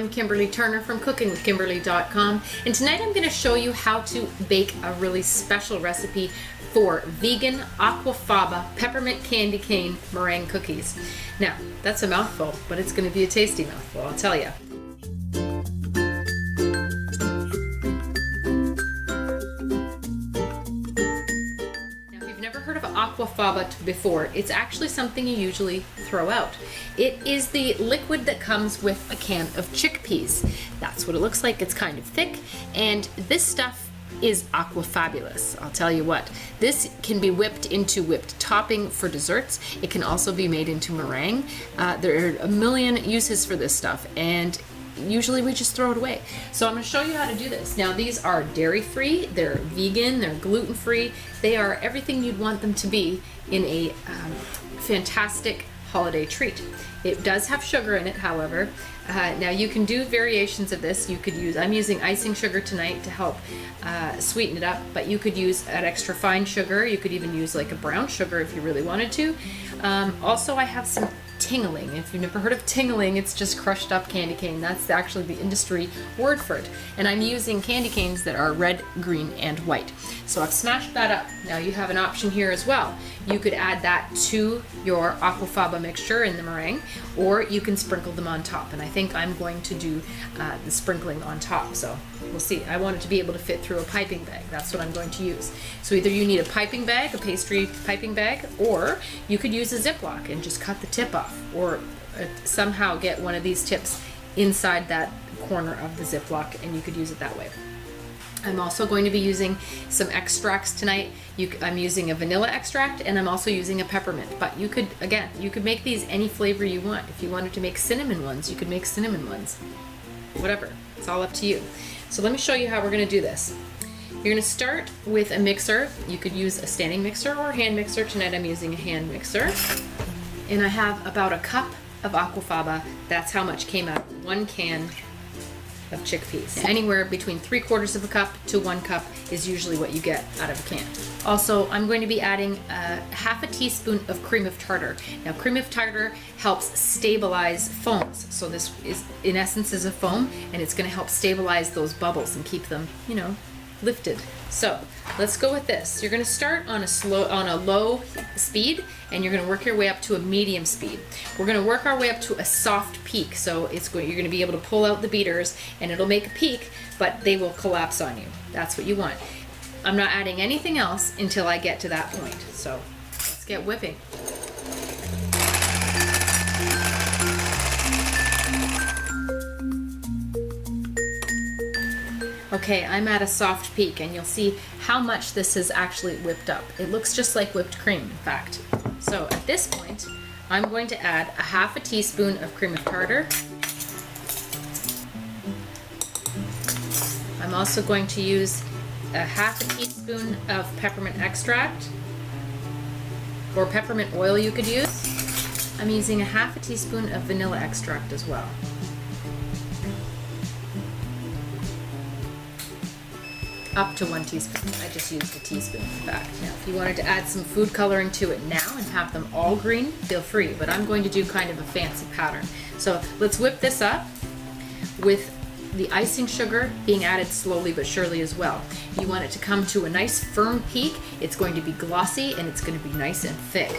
I'm Kimberly Turner from CookingWithKimberly.com, and tonight I'm going to show you how to bake a really special recipe for vegan Aquafaba peppermint candy cane meringue cookies. Now, that's a mouthful, but it's going to be a tasty mouthful, I'll tell you. Heard of Aquafaba before, it's actually something you usually throw out. It is the liquid that comes with a can of chickpeas. That's what it looks like. It's kind of thick, and this stuff is aquafabulous. I'll tell you what, this can be whipped into whipped topping for desserts. It can also be made into meringue. There are a million uses for this stuff, and usually we just throw it away. So I'm going to show you how to do this. Now, these are dairy-free, they're vegan, they're gluten-free. They are everything you'd want them to be in a fantastic holiday treat. It does have sugar in it, however. Now you can do variations of this. You could use, I'm using icing sugar tonight to help sweeten it up, but you could use an extra fine sugar. You could even use like a brown sugar if you really wanted to. Also, I have some ting-a-ling. If you've never heard of ting-a-ling, it's just crushed up candy cane. That's actually the industry word for it. And I'm using candy canes that are red, green, and white. So I've smashed that up. Now you have an option here as well. You could add that to your Aquafaba mixture in the meringue, or you can sprinkle them on top. And I think I'm going to do the sprinkling on top. So we'll see. I want it to be able to fit through a piping bag. That's what I'm going to use. So either you need a piping bag, a pastry piping bag, or you could use a Ziploc and just cut the tip off, or somehow get one of these tips inside that corner of the Ziploc, and you could use it that way. I'm also going to be using some extracts tonight. I'm using a vanilla extract, and I'm also using a peppermint. But you could, again, you could make these any flavor you want. If you wanted to make cinnamon ones, you could make cinnamon ones. Whatever, it's all up to you. So let me show you how we're going to do this. You're going to start with a mixer. You could use a standing mixer or a hand mixer. Tonight I'm using a hand mixer. And I have about a cup of Aquafaba. That's how much came out of 1 can of chickpeas. Anywhere between 3/4 of a cup to 1 cup is usually what you get out of a can. Also, I'm going to be adding half a teaspoon of cream of tartar. Now, cream of tartar helps stabilize foams. So this is, in essence, is a foam, and it's going to help stabilize those bubbles and keep them, you know, lifted. So let's go with this. You're going to start on a low speed, and you're going to work your way up to a medium speed. We're going to work our way up to a soft peak. So you're going to be able to pull out the beaters, and it'll make a peak, but they will collapse on you. That's what you want. I'm not adding anything else until I get to that point. So let's get whipping. Okay, I'm at a soft peak, and you'll see how much this is actually whipped up. It looks just like whipped cream, in fact. So at this point, I'm going to add a half a teaspoon of cream of tartar. I'm also going to use a half a teaspoon of peppermint extract, or peppermint oil you could use. I'm using a half a teaspoon of vanilla extract as well. Up to 1 teaspoon. I just used a teaspoon, in fact. Now, if you wanted to add some food coloring to it now and have them all green, feel free, but I'm going to do kind of a fancy pattern. So let's whip this up with the icing sugar being added slowly but surely as well. You want it to come to a nice firm peak. It's going to be glossy, and it's going to be nice and thick.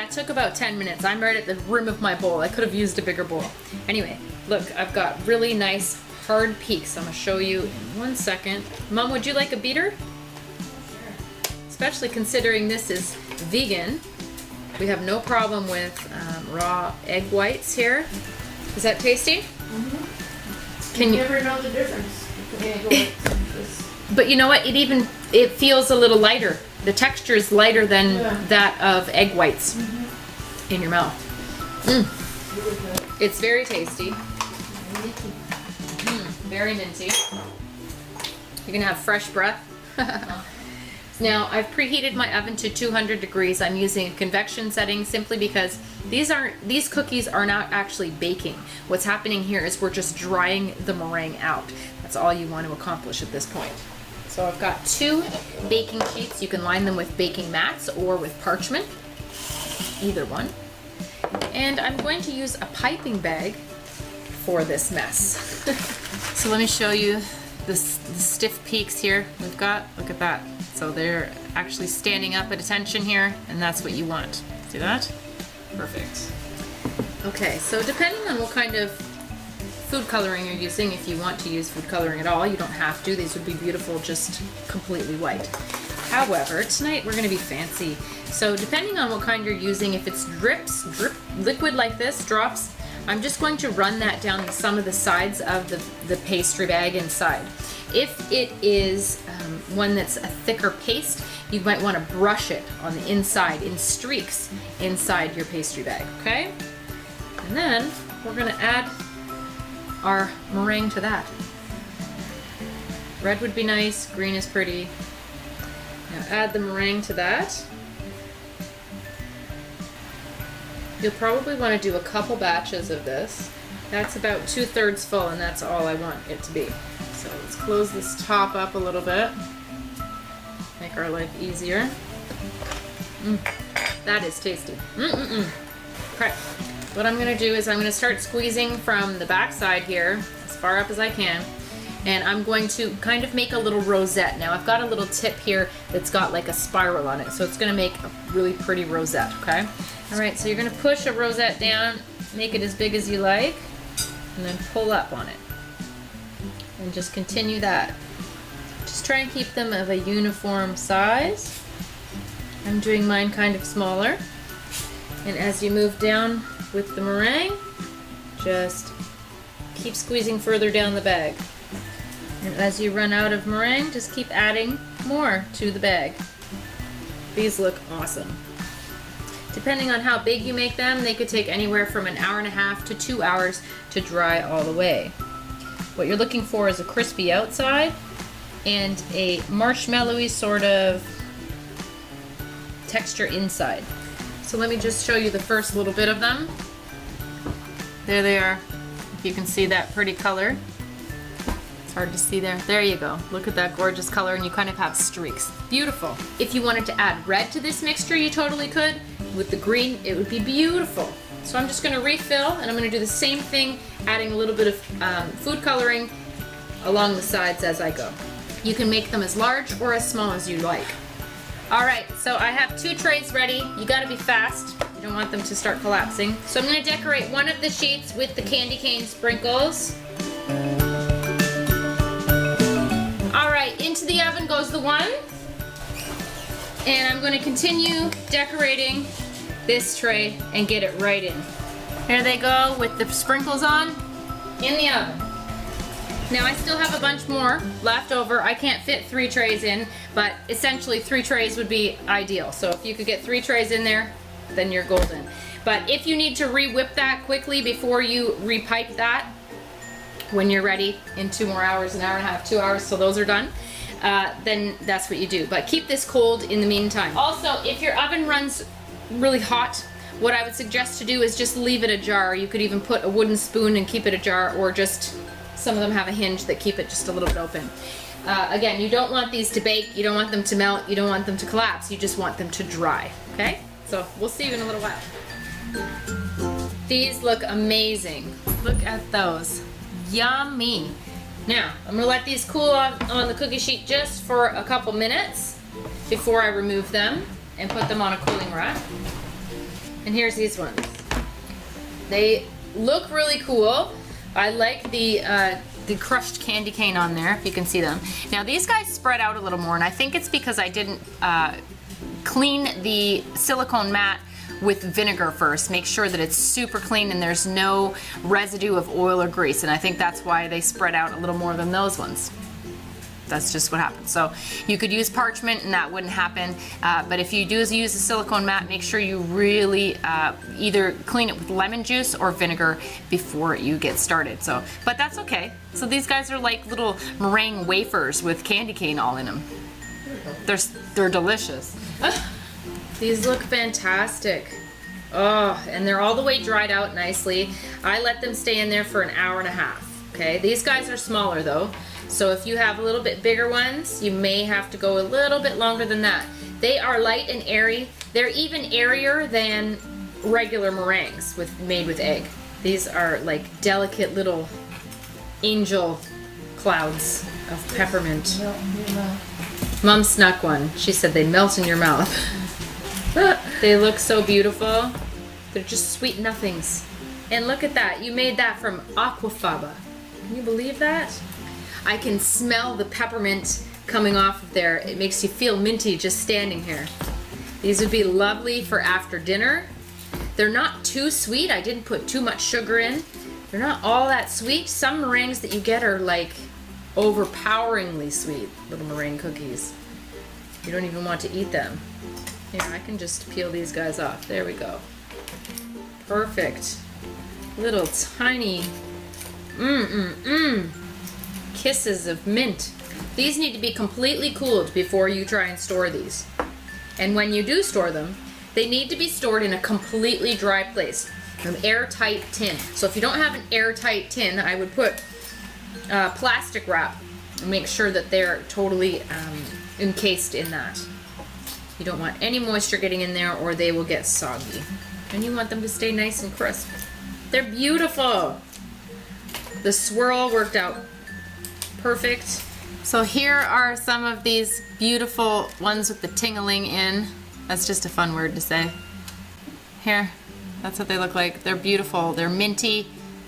Took about 10 minutes. I'm right at the rim of my bowl. I could have used a bigger bowl. Anyway, look, I've got really nice hard peaks. I'm going to show you in 1 second. Mom, would you like a beater? Sure. Especially considering this is vegan. We have no problem with raw egg whites here. Is that tasty? Mm-hmm. Can you never know the difference between egg whites? But you know what? It feels a little lighter. The texture is lighter than that of egg whites in your mouth. It's very tasty. Very minty. You're gonna have fresh breath. Now I've preheated my oven to 200 degrees. I'm using a convection setting simply because these cookies are not actually baking. What's happening here is we're just drying the meringue out. That's all you want to accomplish at this point. So I've got 2 baking sheets. You can line them with baking mats or with parchment, either one. And I'm going to use a piping bag for this mess. So let me show you the stiff peaks here we've got. Look at that. So they're actually standing up at attention here, and that's what you want. See that? Perfect. Okay, so depending on what kind of food coloring you're using, if you want to use food coloring at all, you don't have to. These would be beautiful just completely white. However, tonight we're going to be fancy. So depending on what kind you're using, if it's drip liquid like this, drops, I'm just going to run that down some of the sides of the pastry bag inside. If it is one that's a thicker paste, you might want to brush it on the inside in streaks inside your pastry bag, okay? And then we're going to add our meringue to that. Red would be nice, green is pretty. Now add the meringue to that. You'll probably want to do a couple batches of this. That's about 2/3 full, and that's all I want it to be. So let's close this top up a little bit. Make our life easier. That is tasty. Okay, what I'm going to do is I'm going to start squeezing from the back side here, as far up as I can. And I'm going to kind of make a little rosette. Now I've got a little tip here that's got like a spiral on it, so it's going to make a really pretty rosette, okay? All right, so you're going to push a rosette down, make it as big as you like, and then pull up on it. And just continue that. Just try and keep them of a uniform size. I'm doing mine kind of smaller. And as you move down with the meringue, just keep squeezing further down the bag. And as you run out of meringue, just keep adding more to the bag. These look awesome. Depending on how big you make them, they could take anywhere from 1.5 hours to 2 hours to dry all the way. What you're looking for is a crispy outside and a marshmallowy sort of texture inside. So let me just show you the first little bit of them. There they are. If you can see that pretty color. It's hard to see there. There you go. Look at that gorgeous color, and you kind of have streaks. Beautiful. If you wanted to add red to this mixture, you totally could. With the green, it would be beautiful. So I'm just going to refill, and I'm going to do the same thing, adding a little bit of food coloring along the sides as I go. You can make them as large or as small as you like. Alright, so I have 2 trays ready. You gotta be fast. You don't want them to start collapsing. So I'm going to decorate one of the sheets with the candy cane sprinkles. Alright, into the oven goes the one. And I'm going to continue decorating this tray and get it right in. Here they go with the sprinkles on in the oven. Now I still have a bunch more left over. I can't fit 3 trays in, but essentially 3 trays would be ideal. So if you could get 3 trays in there, then you're golden. But if you need to re-whip that quickly before you re-pipe that, when you're ready in 2 more hours, 1.5 hours, 2 hours, so those are done, then that's what you do. But keep this cold in the meantime. Also, if your oven runs really hot, what I would suggest to do is just leave it ajar. You could even put a wooden spoon and keep it ajar, or just, some of them have a hinge that keep it just a little bit open. Again, you don't want these to bake, you don't want them to melt, you don't want them to collapse, you just want them to dry, okay? So we'll see you in a little while. These look amazing. Look at those. Yummy. Now, I'm gonna let these cool on the cookie sheet just for a couple minutes before I remove them and put them on a cooling rack. And here's these ones. They look really cool. I like the crushed candy cane on there, if you can see them. Now these guys spread out a little more, and I think it's because I didn't clean the silicone mat with vinegar first. Make sure that it's super clean and there's no residue of oil or grease, and I think that's why they spread out a little more than those ones. That's just what happens. So you could use parchment and that wouldn't happen, but if you do use a silicone mat, make sure you really either clean it with lemon juice or vinegar before you get started. So, but that's okay. So these guys are like little meringue wafers with candy cane all in them. They're delicious. These look fantastic. Oh, and they're all the way dried out nicely. I let them stay in there for an hour and a half. Okay, these guys are smaller though, so if you have a little bit bigger ones, you may have to go a little bit longer than that. They are light and airy. They're even airier than regular meringues made with egg. These are like delicate little angel clouds of peppermint. Mom snuck one. She said they melt in your mouth. They look so beautiful. They're just sweet nothings. And look at that. You made that from Aquafaba. Can you believe that? I can smell the peppermint coming off of there. It makes you feel minty just standing here. These would be lovely for after dinner. They're not too sweet. I didn't put too much sugar in. They're not all that sweet. Some meringues that you get are like overpoweringly sweet, little meringue cookies. You don't even want to eat them. Here, I can just peel these guys off. There we go. Perfect. Little tiny kisses of mint. These need to be completely cooled before you try and store these. And when you do store them, they need to be stored in a completely dry place, an airtight tin. So if you don't have an airtight tin, I would put plastic wrap and make sure that they're totally encased in that. You don't want any moisture getting in there or they will get soggy. And you want them to stay nice and crisp. They're beautiful. The swirl worked out perfect. So here are some of these beautiful ones with the ting-a-ling in. That's just a fun word to say. Here, that's what they look like. They're beautiful. They're minty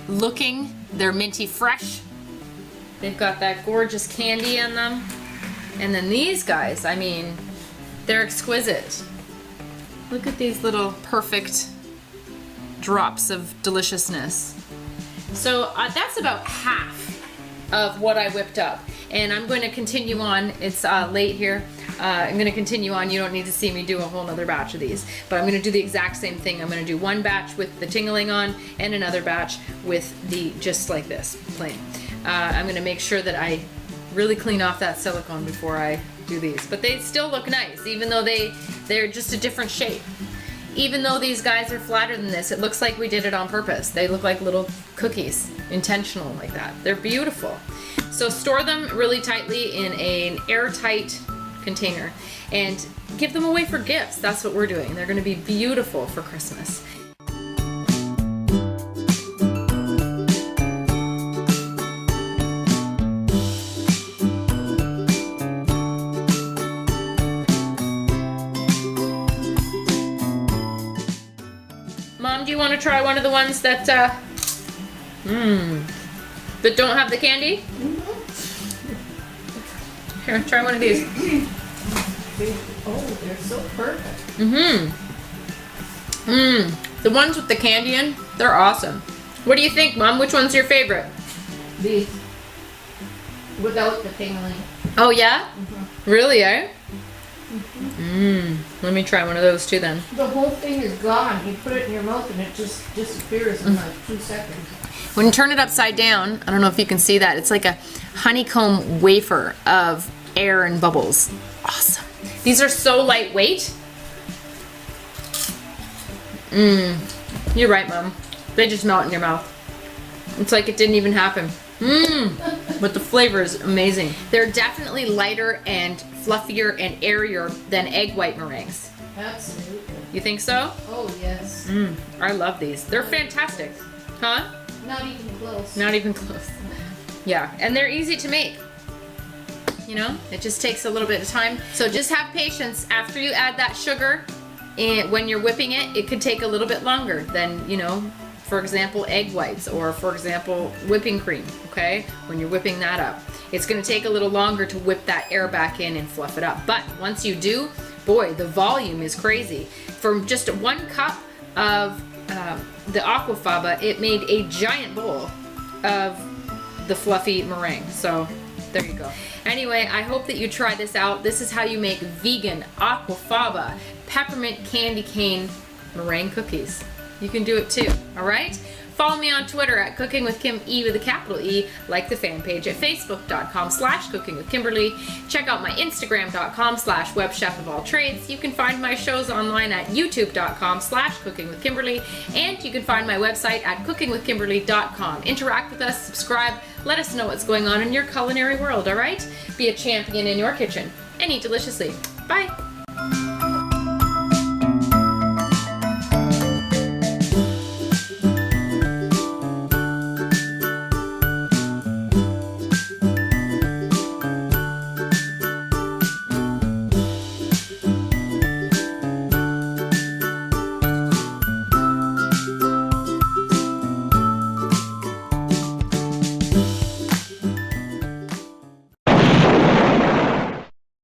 looking. They're minty fresh. They've got that gorgeous candy in them. And then these guys, I mean, they're exquisite. Look at these little perfect drops of deliciousness. So that's about half of what I whipped up. And I'm going to continue on. It's late here. I'm going to continue on. You don't need to see me do a whole nother batch of these. But I'm going to do the exact same thing. I'm going to do one batch with the ting-a-ling on and another batch with the just like this, plain. I'm going to make sure that I really clean off that silicone before I do these. But they still look nice, even though they're just a different shape. Even though these guys are flatter than this, it looks like we did it on purpose. They look like little cookies, intentional like that. They're beautiful. So store them really tightly in an airtight container and give them away for gifts. That's what we're doing. They're going to be beautiful for Christmas. Mom, do you want to try one of the ones that that don't have the candy? Here, try one of these. Oh, they're so perfect. The ones with the candy in, they're awesome. What do you think, Mom? Which one's your favorite? These. Without the ting-a-ling. Oh, yeah? Really, eh? Let me try one of those too then. The whole thing is gone. You put it in your mouth and it just disappears in like 2 seconds. When you turn it upside down, I don't know if you can see that, it's like a honeycomb wafer of air and bubbles. Awesome. These are so lightweight. You're right, Mom. They just melt in your mouth. It's like it didn't even happen. But the flavor is amazing. They're definitely lighter and fluffier and airier than egg white meringues. Absolutely. You think so? Oh, yes. I love these. They're fantastic. Huh? Not even close. Not even close. Yeah, and they're easy to make. You know, it just takes a little bit of time. So just have patience. After you add that sugar, and when you're whipping it, it could take a little bit longer than, you know, for example, egg whites or, for example, whipping cream, okay? When you're whipping that up. It's gonna take a little longer to whip that air back in and fluff it up. But once you do, boy, the volume is crazy. From just 1 cup of the Aquafaba, it made a giant bowl of the fluffy meringue. So there you go. Anyway, I hope that you try this out. This is how you make vegan Aquafaba peppermint candy cane meringue cookies. You can do it too, all right? Follow me on Twitter at CookingWithKim, with a capital E, like the fan page at facebook.com/CookingWithKimberly. Check out my instagram.com/webchefofalltrades. You can find my shows online at youtube.com/CookingWithKimberly, and you can find my website at CookingWithKimberly.com. Interact with us, subscribe, let us know what's going on in your culinary world, all right? Be a champion in your kitchen and eat deliciously. Bye.